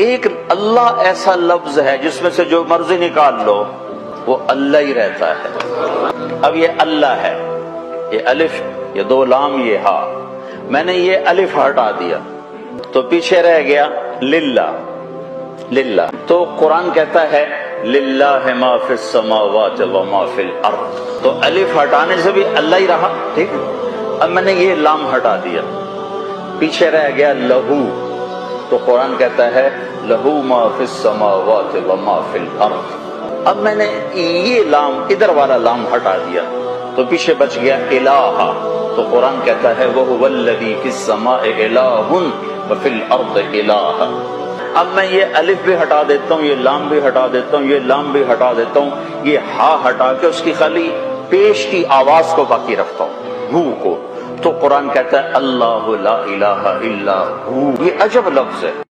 एक अल्लाह ऐसा लफ्ज है जिसमें से जो मर्जी निकाल लो वो अल्लाह ही रहता है। अब ये अल्लाह है, ये अलिफ, ये दो लाम, ये हा, मैंने ये अलिफ हटा दिया तो पीछे रह गया लिल्ला। लिल्ला तो कुरान कहता है लिल्लाहि मा फिस समावाति व मा फिल अर्द, तो अलिफ हटाने से भी अल्लाह ही रहा, ठीक। अब मैंने ये लाम हटा दिया, पीछे रह गया लहू, तो कुरान कहता है लहू मा फिस समावाति व मा फिल अर्द। अब मैंने ये लाम, इधर वाला लाम हटा दिया तो पीछे बच गया इलाहा, तो कुरान कहता है वह वल्लज़ी फिस समाए इलाहुन व फिल अर्द इलाहा। अब मैं ये अलिफ भी हटा देता हूँ, ये लाम भी हटा देता हूँ, ये लाम भी हटा देता हूँ, ये हा हटा के उसकी खाली पेश की आवाज को बाकी रखता हूँ, हू को, तो कुरान कहता है अल्लाहु ला इलाहा इल्ला हू। ये अजब लफ्ज है।